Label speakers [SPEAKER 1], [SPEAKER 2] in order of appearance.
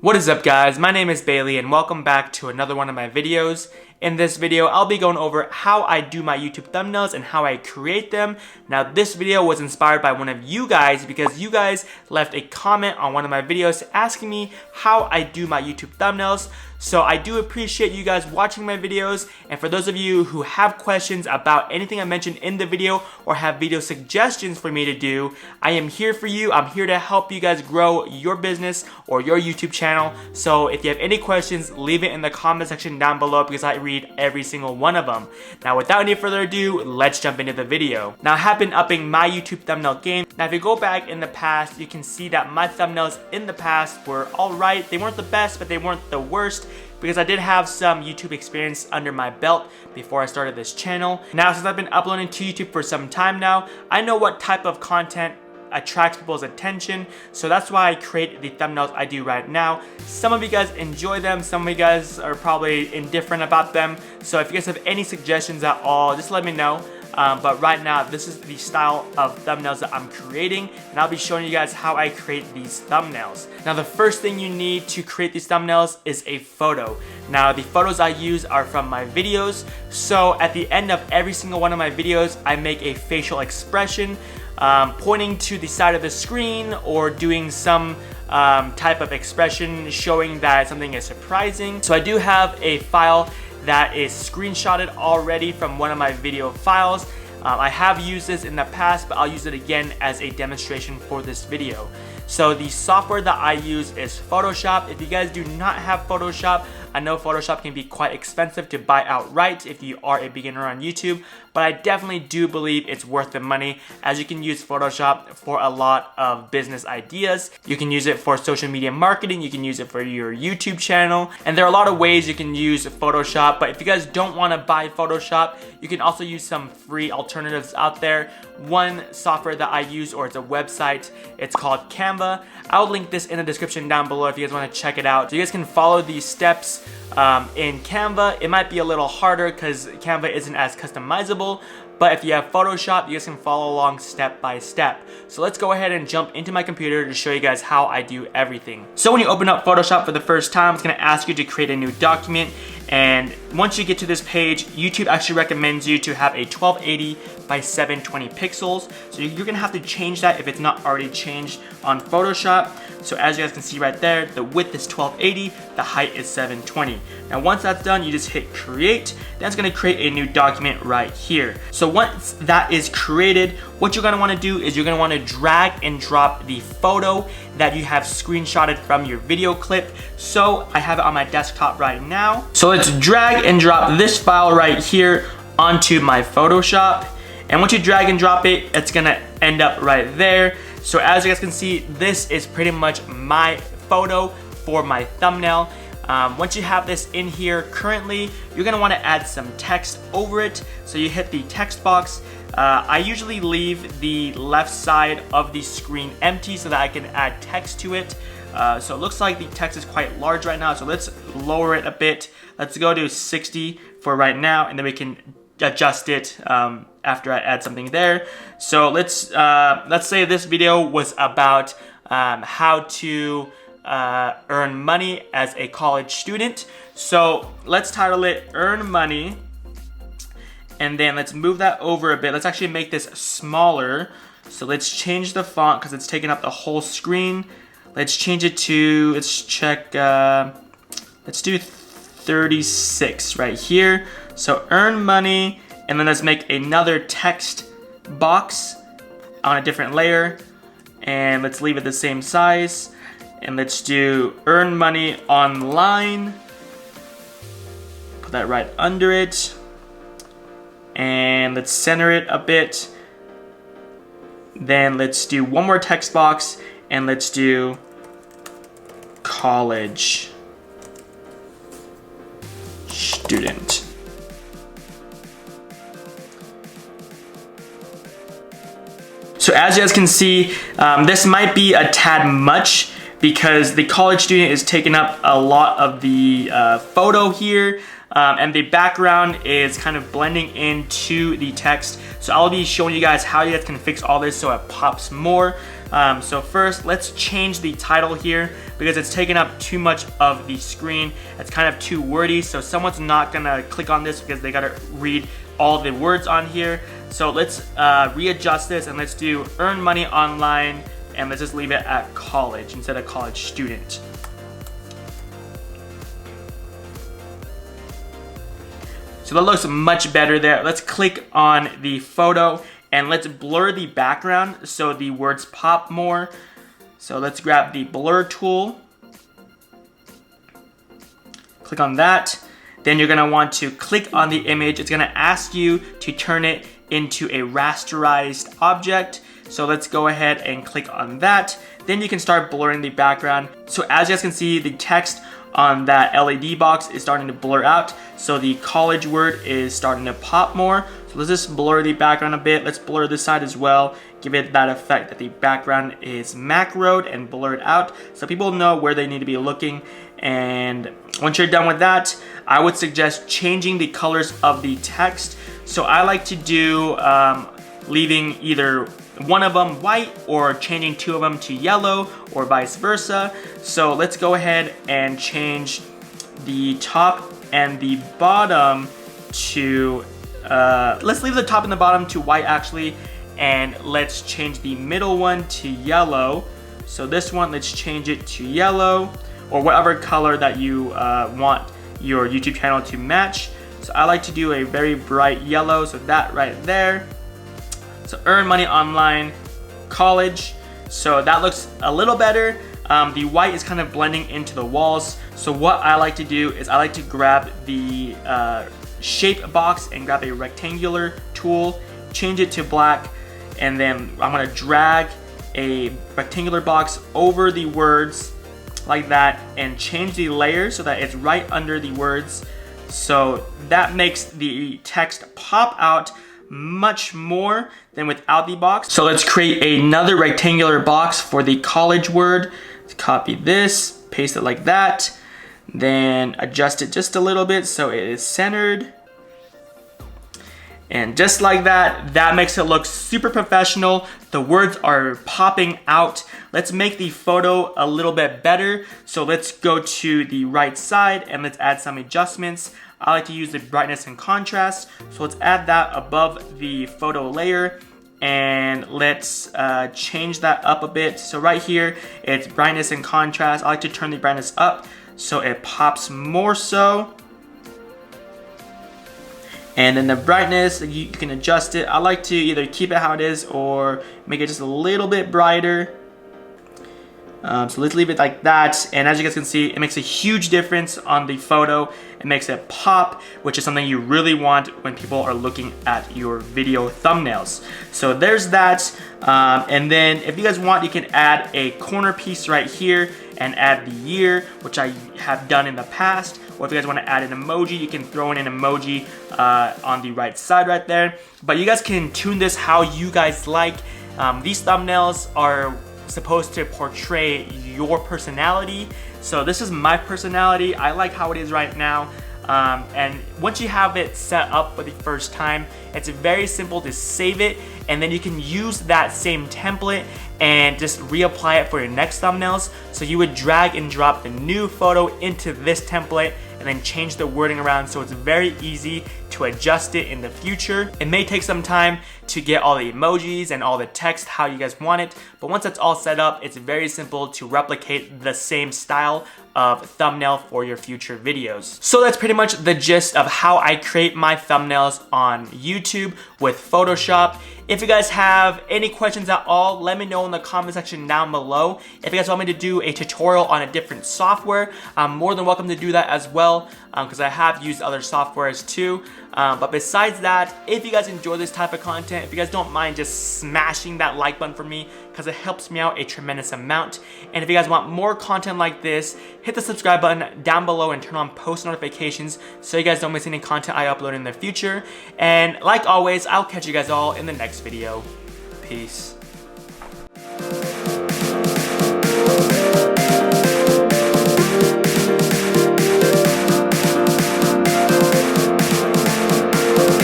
[SPEAKER 1] What is up, guys? My name is Bailey and welcome back to another one of my videos. In this video, I'll be going over how I do my YouTube thumbnails and how I create them. Now, this video was inspired by one of you guys because you guys left a comment on one of my videos asking me how I do my YouTube thumbnails. So I do appreciate you guys watching my videos, and for those of you who have questions about anything I mentioned in the video or have video suggestions for me to do, I am here for you. I'm here to help you guys grow your business or your YouTube channel. So if you have any questions, leave it in the comment section down below because I read every single one of them. Now, without any further ado, let's jump into the video. Now, I have been upping my YouTube thumbnail game. Now, if you go back in the past, you can see that my thumbnails in the past were alright. They weren't the best, but they weren't the worst, because I did have some YouTube experience under my belt before I started this channel. Now, since I've been uploading to YouTube for some time now, I know what type of content attracts people's attention, so that's why I create the thumbnails I do right now. Some of you guys enjoy them, some of you guys are probably indifferent about them, so if you guys have any suggestions at all, just let me know. But right now, this is the style of thumbnails that I'm creating, and I'll be showing you guys how I create these thumbnails. Now, the first thing you need to create these thumbnails is a photo. Now, the photos I use are from my videos, so at the end of every single one of my videos, I make a facial expression, pointing to the side of the screen or doing some type of expression showing that something is surprising. So I do have a file that is screenshotted already from one of my video files. I have used this in the past, but I'll use it again as a demonstration for this video. So the software that I use is Photoshop. If you guys do not have Photoshop, I know Photoshop can be quite expensive to buy outright if you are a beginner on YouTube, but I definitely do believe it's worth the money, as you can use Photoshop for a lot of business ideas. You can use it for social media marketing, you can use it for your YouTube channel, and there are a lot of ways you can use Photoshop. But if you guys don't want to buy Photoshop, you can also use some free alternatives out there. One software that I use, or it's a website, it's called Canva. I'll link this in the description down below if you guys want to check it out. So you guys can follow these steps in Canva. It might be a little harder because Canva isn't as customizable, but if you have Photoshop, you guys can follow along step by step. So let's go ahead and jump into my computer to show you guys how I do everything. So when you open up Photoshop for the first time, it's going to ask you to create a new document, and once you get to this page, YouTube actually recommends you to have a 1280 by 720 pixels. So you're going to have to change that if it's not already changed on Photoshop. So as you guys can see right there, the width is 1280, the height is 720. Now once that's done, you just hit create. That's going to create a new document right here. So once that is created, what you're going to want to do is you're going to want to drag and drop the photo that you have screenshotted from your video clip. So I have it on my desktop right now. So let's drag and drop this file right here onto my Photoshop. And once you drag and drop it, it's going to end up right there. So as you guys can see, this is pretty much my photo for my thumbnail. Once you have this in here, currently, you're gonna wanna add some text over it. So you hit the text box. I usually leave the left side of the screen empty so that I can add text to it. So it looks like the text is quite large right now, so let's lower it a bit. Let's go to 60 for right now, and then we can adjust it after I add something there. So let's say this video was about how to earn money as a college student. So let's title it Earn Money, and then let's move that over a bit. Let's actually make this smaller. So let's change the font because it's taking up the whole screen. Let's change it to, let's check, let's do 36 right here. So Earn Money, and then let's make another text box on a different layer, and let's leave it the same size, and let's do Earn Money Online. Put that right under it, and let's center it a bit. Then let's do one more text box, and let's do college student. So as you guys can see, this might be a tad much because the college student is taking up a lot of the photo here, and the background is kind of blending into the text. So I'll be showing you guys how you guys can fix all this so it pops more. So first, let's change the title here. because it's taking up too much of the screen. It's kind of too wordy, so someone's not gonna click on this because they gotta read all the words on here. So let's readjust this and let's do earn money online, and let's just leave it at college instead of college student. So that looks much better there. Let's click on the photo and let's blur the background so the words pop more. So let's grab the blur tool. Click on that. Then you're gonna want to click on the image. It's gonna ask you to turn it into a rasterized object. So let's go ahead and click on that. Then you can start blurring the background. So as you guys can see, the text on that LED box is starting to blur out. So the college word is starting to pop more. So let's just blur the background a bit. Let's blur this side as well. Give it that effect that the background is macroed and blurred out so people know where they need to be looking. And once you're done with that, I would suggest changing the colors of the text. So I like to do leaving either one of them white or changing two of them to yellow or vice versa. So let's go ahead and change the top and the bottom to, let's leave the top and the bottom to white actually, and let's change the middle one to yellow. So this one, let's change it to yellow or whatever color that you want your YouTube channel to match. So I like to do a very bright yellow, so that right there. So earn money online, college. So that looks a little better. The white is kind of blending into the walls. So what I like to do is I like to grab the shape box and grab a rectangular tool, change it to black, and then I'm gonna drag a rectangular box over the words like that and change the layer so that it's right under the words. So that makes the text pop out much more than without the box. So let's create another rectangular box for the college word. Let's copy this, paste it like that, then adjust it just a little bit so it is centered. And just like that, that makes it look super professional. The words are popping out. Let's make the photo a little bit better. So let's go to the right side and let's add some adjustments. I like to use the brightness and contrast. So let's add that above the photo layer and let's change that up a bit. So right here, it's brightness and contrast. I like to turn the brightness up so it pops more so. And then the brightness, you can adjust it. I like to either keep it how it is or make it just a little bit brighter. So let's leave it like that. And as you guys can see, it makes a huge difference on the photo. It makes it pop, which is something you really want when people are looking at your video thumbnails. So there's that. And then if you guys want, you can add a corner piece right here and add the year, which I have done in the past. Or if you guys want to add an emoji, you can throw in an emoji on the right side right there. But you guys can tune this how you guys like. These thumbnails are supposed to portray your personality. So this is my personality. I like how it is right now. And once you have it set up for the first time, it's very simple to save it, and then you can use that same template and just reapply it for your next thumbnails. So you would drag and drop the new photo into this template and then change the wording around, so it's very easy to adjust it in the future. It may take some time to get all the emojis and all the text how you guys want it, but once it's all set up, it's very simple to replicate the same style of thumbnail for your future videos. So that's pretty much the gist of how I create my thumbnails on YouTube with Photoshop. If you guys have any questions at all, let me know in the comment section down below. If you guys want me to do a tutorial on a different software, I'm more than welcome to do that as well, because I have used other softwares too. But besides that, if you guys enjoy this type of content, if you guys don't mind just smashing that like button for me, because it helps me out a tremendous amount. And if you guys want more content like this, hit the subscribe button down below and turn on post notifications so you guys don't miss any content I upload in the future. And like always, I'll catch you guys all in the next video. Peace.